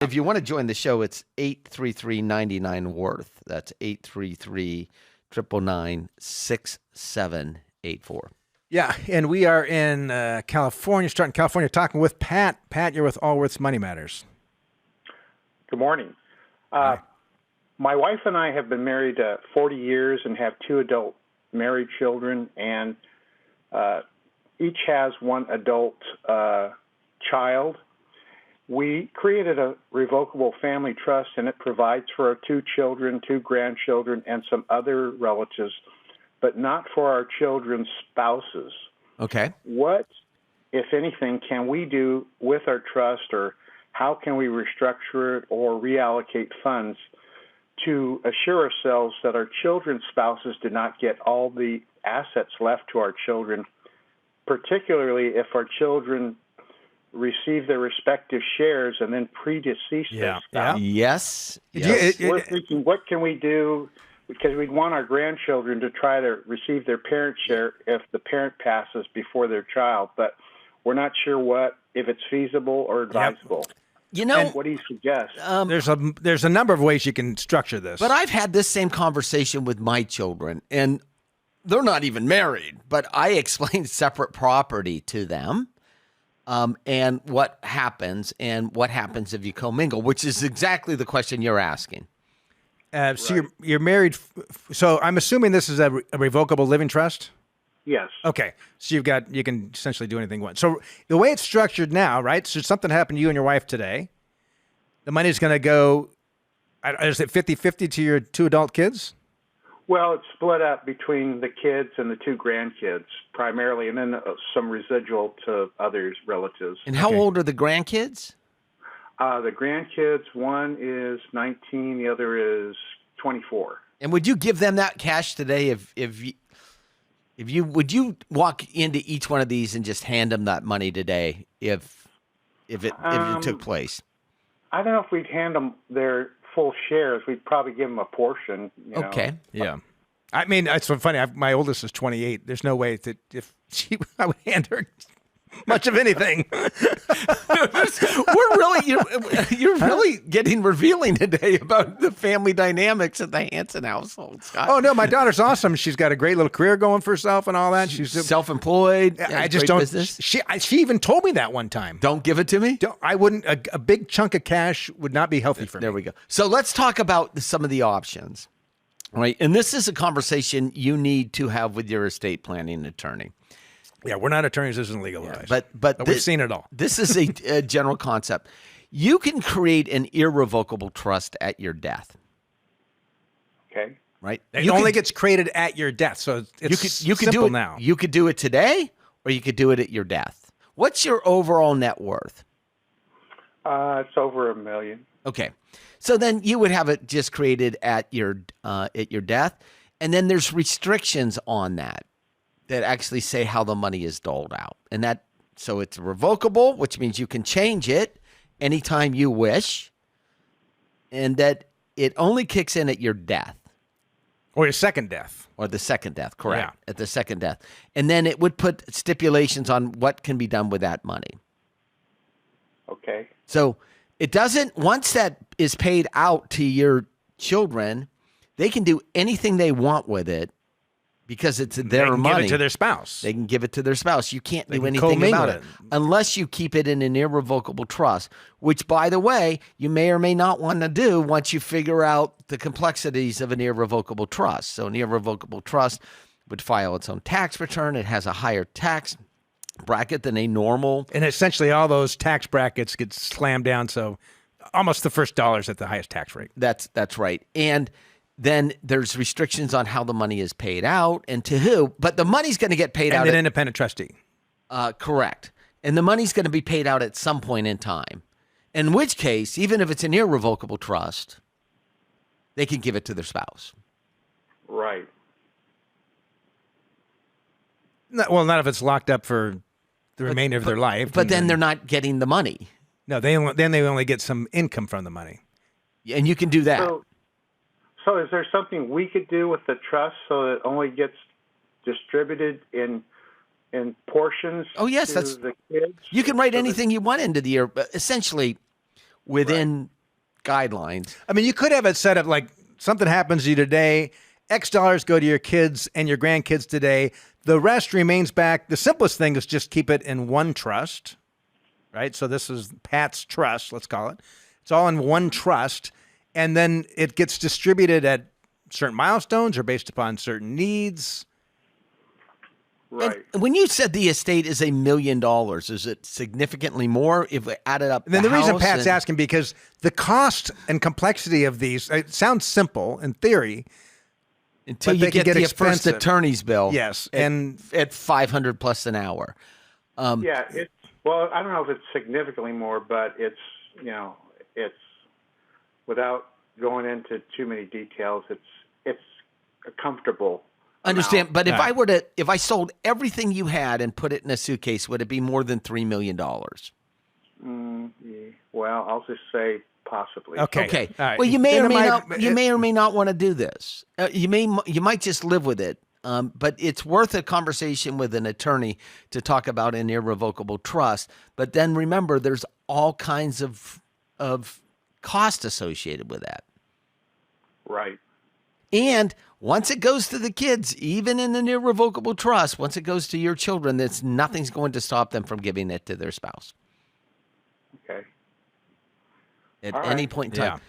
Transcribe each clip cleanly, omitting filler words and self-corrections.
If you want to join the show, it's 833-99-WORTH. That's 833-999-6784. Yeah, and we are in California, starting California, talking with Pat. Pat, you're with Allworth's Money Matters. Good morning. My wife and I have been married 40 years and have 2 adult married children, and each has 1 adult child. We created a revocable family trust, and it provides for our 2 children, 2 grandchildren, and some other relatives, but not for our children's spouses. Okay. What, if anything, can we do with our trust, or how can we restructure it or reallocate funds to assure ourselves that our children's spouses do not get all the assets left to our children, particularly if our children receive their respective shares and then predecease their spouse? Yes. We're thinking, what can we do? Because we'd want our grandchildren to try to receive their parent share if the parent passes before their child, but we're not sure if it's feasible or advisable. You know, what do you suggest? There's a number of ways you can structure this. But I've had this same conversation with my children, and they're not even married, but I explained separate property to them. And what happens if you commingle, which is exactly the question you're asking. So you're married. So I'm assuming this is a revocable living trust? Yes. Okay. So you can essentially do anything you want. So the way it's structured now, right? So something happened to you and your wife today. The money's going to go, is it 50-50 to your 2 adult kids? Well, it's split up between the kids and the 2 grandkids primarily, and then some residual to others, relatives. And how old are the grandkids? The grandkids, one is 19, the other is 24. And would you give them that cash today would you walk into each one of these and just hand them that money today if it took place? I don't know if we'd hand them their full shares. We'd probably give them a portion. Okay. Yeah. I mean, it's so funny. My oldest is 28. There's no way that I would hand her much of anything. You're really getting revealing today about the family dynamics of the Hansen household, Scott. Oh no, my daughter's awesome. She's got a great little career going for herself and all that. She's self-employed. I just don't. Business. She even told me that one time. Don't give it to me. I wouldn't. A big chunk of cash would not be healthy for me. There we go. So let's talk about some of the options, right? And this is a conversation you need to have with your estate planning attorney. Yeah, we're not attorneys. This isn't legal advice. But we've seen it all. This is a general concept. You can create an irrevocable trust at your death. Okay. Right? It only gets created at your death, so it's you could simple do it now. You could do it today, or you could do it at your death. What's your overall net worth? It's over $1 million. Okay. So then you would have it just created at your death, and then there's restrictions on that actually say how the money is doled out. And so it's revocable, which means you can change it anytime you wish, and that it only kicks in at your death. Or your second death. Or the second death, correct. Yeah. At the second death. And then it would put stipulations on what can be done with that money. Okay. So it doesn't, once that is paid out to your children, they can do anything they want with it because it's their money. They can give it to their spouse. They can give it to their spouse. You can't do anything about it unless you keep it in an irrevocable trust, which, by the way, you may or may not want to do once you figure out the complexities of an irrevocable trust. So an irrevocable trust would file its own tax return. It has a higher tax bracket than a normal. And essentially all those tax brackets get slammed down, so almost the first dollar's at the highest tax rate. That's right. And then there's restrictions on how the money is paid out and to who, but the money's going to get paid out. And an independent trustee. Correct. And the money's going to be paid out at some point in time, in which case, even if it's an irrevocable trust, they can give it to their spouse. Right. Well, not if it's locked up for the remainder of their life. But then they're not getting the money. No, they only get some income from the money. And you can do that. So is there something we could do with the trust so that it only gets distributed in portions? Oh, yes, to the kids? You can write anything you want into the essentially within guidelines. I mean, you could have it set up like something happens to you today, X dollars go to your kids and your grandkids today. The rest remains back. The simplest thing is just keep it in one trust, right? So this is Pat's trust, let's call it. It's all in one trust. And then it gets distributed at certain milestones or based upon certain needs. Right. And when you said the estate is $1 million, is it significantly more if we added up? And then the reason house Pat's asking, because the cost and complexity of these, it sounds simple in theory, until but you they can get the expensive. first attorney's bill. Yes, and at $500 plus an hour. Yeah. Well, I don't know if it's significantly more, but it's without going into too many details, it's a comfortable. Understand, amount. but if I sold everything you had and put it in a suitcase, would it be more than $3 million? Well, I'll just say possibly. Okay. All right. Well, you may Then or may it might- not. You may or may not want to do this. You might just live with it. But it's worth a conversation with an attorney to talk about an irrevocable trust. But then remember, there's all kinds of cost associated with that. Right. And once it goes to the kids, even in an irrevocable trust, once it goes to your children, nothing's going to stop them from giving it to their spouse Okay. at All any right. point in time.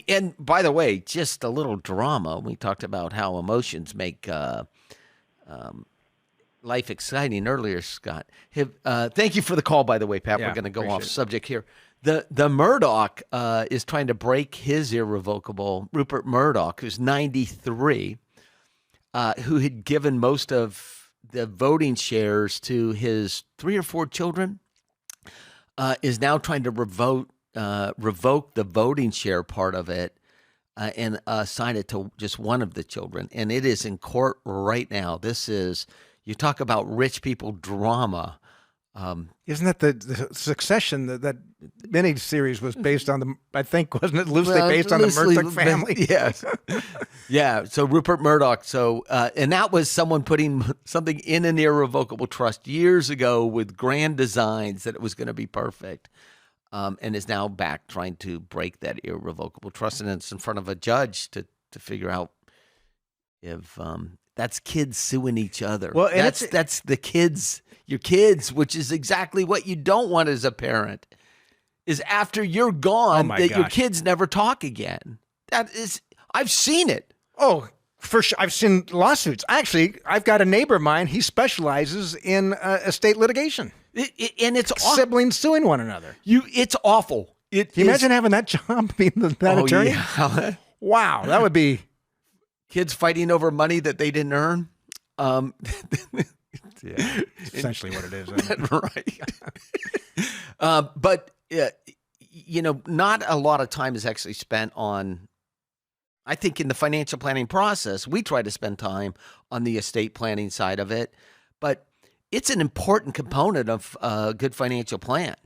And by the way, just a little drama. We talked about how emotions make life exciting earlier, Scott. Thank you for the call, by the way, Pat. Yeah, We're going to go off appreciate it. subject here. The Murdoch is trying to break his irrevocable. Rupert Murdoch, who's 93, who had given most of the voting shares to his 3 or 4 children, is now trying to revoke the voting share part of it and assign it to just one of the children. And it is in court right now. You talk about rich people drama. Isn't that the Succession that mini series was based on I think, wasn't it loosely based on the Murdoch family? Yes. Yeah. So Rupert Murdoch. And that was someone putting something in an irrevocable trust years ago with grand designs that it was going to be perfect. And is now back trying to break that irrevocable trust. And it's in front of a judge to figure out if that's kids suing each other. Well, and that's the kids, your kids, which is exactly what you don't want as a parent, is after you're gone, my that your gosh. kids never talk again. I've seen it. Oh, for sure. I've seen lawsuits. Actually, I've got a neighbor of mine. He specializes in estate litigation. And it's Siblings suing one another. It's awful. Can you imagine having that job, being that attorney? Yeah. Wow, that would be... Kids fighting over money that they didn't earn. Yeah, essentially what it is. Isn't it? Right. But, not a lot of time is actually spent on, I think in the financial planning process, we try to spend time on the estate planning side of it, but it's an important component of a good financial plan,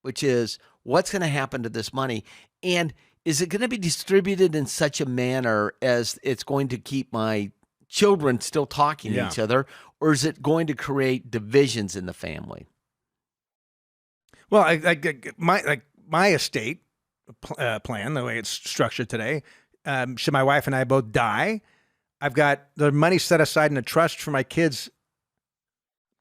which is what's going to happen to this money. And is it going to be distributed in such a manner as it's going to keep my children still talking to each other, or is it going to create divisions in the family? Well, my estate plan, the way it's structured today, should my wife and I both die, I've got the money set aside in a trust for my kids.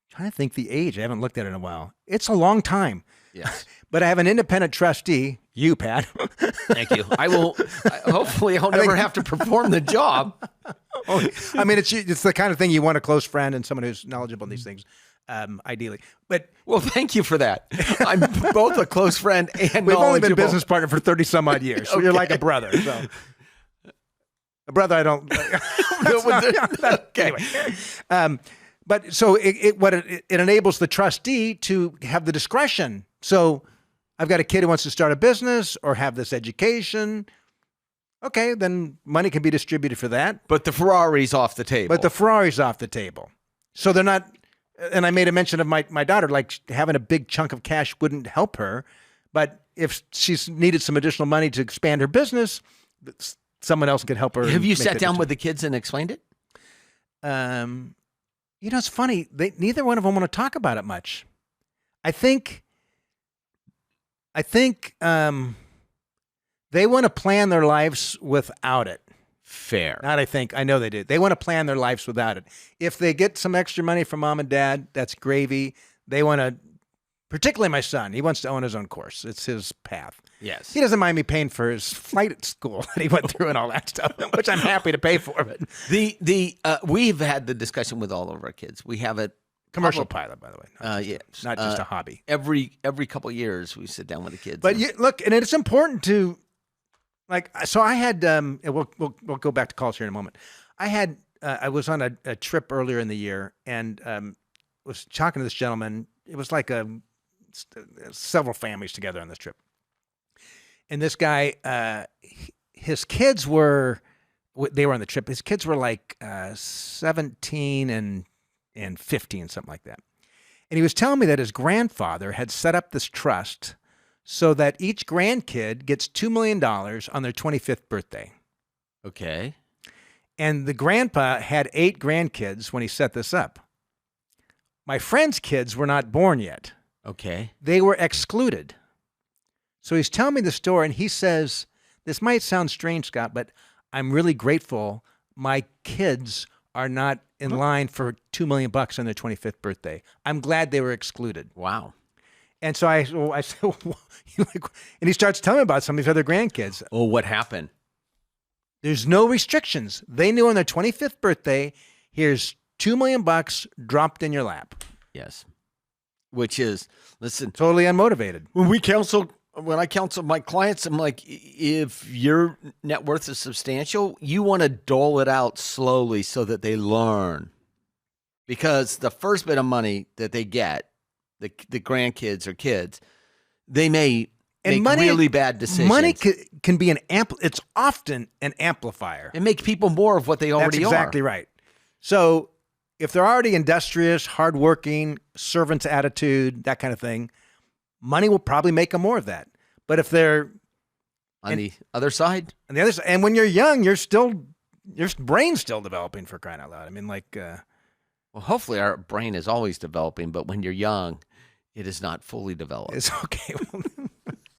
I'm trying to think the age. I haven't looked at it in a while. It's a long time. Yes. But I have an independent trustee, you, Pat. Thank you. Hopefully I'll never have to perform the job. I mean, it's the kind of thing you want a close friend and someone who's knowledgeable in these things, ideally. But Well, thank you for that. I'm both a close friend and we've only been knowledgeable. business partner for 30 some odd years. So you're like a brother. So a brother I don't. Okay. Anyway. But so it enables the trustee to have the discretion. So I've got a kid who wants to start a business or have this education. Okay, then money can be distributed for that. But the Ferrari's off the table. But the Ferrari's off the table. So they're not, and I made a mention of my daughter, like having a big chunk of cash wouldn't help her. But if she's needed some additional money to expand her business, someone else could help her. Have you make sat that down decision. with the kids and explained it? It's funny. Neither one of them want to talk about it much. I think They want to plan their lives without it. Fair. Not I think. I know they do. They want to plan their lives without it. If they get some extra money from mom and dad, that's gravy. They want to, particularly my son, he wants to own his own course. It's his path. Yes. He doesn't mind me paying for his flight at school that he went through and all that stuff, which I'm happy to pay for. But We've had the discussion with all of our kids. We have it commercial pilot, by the way. not just a hobby. Every couple of years, we sit down with the kids. But look, and it's important to, like, so I had, we'll go back to college here in a moment. I was on a trip earlier in the year and was talking to this gentleman. It was like several families together on this trip. And this guy, his kids they were on the trip. His kids were like 17 and 15, something like that. And he was telling me that his grandfather had set up this trust so that each grandkid gets $2 million on their 25th birthday. Okay. And the grandpa had 8 grandkids when he set this up. My friend's kids were not born yet. Okay. They were excluded. So he's telling me the story, and he says, this might sound strange, Scott, but I'm really grateful my kids are not in line for $2 million on their 25th birthday. I'm glad they were excluded. Wow. And so I said, and he starts telling me about some of his other grandkids. Oh, what happened? There's no restrictions. They knew on their 25th birthday, here's $2 million dropped in your lap. Yes. Which is, listen, Totally unmotivated. when I counsel my clients, I'm like, if your net worth is substantial, you want to dole it out slowly so that they learn. Because the first bit of money that they get, the grandkids or kids, they may make really bad decisions. Money can be it's often an amplifier. It makes people more of what they already That's exactly right. So if they're already industrious, hardworking, servant's attitude, that kind of thing, money will probably make them more of that. But if they're on the other side, and when you're young, your brain's still developing, for crying out loud. I mean, like, well, hopefully our brain is always developing, but when you're young, it is not fully developed. it's okay.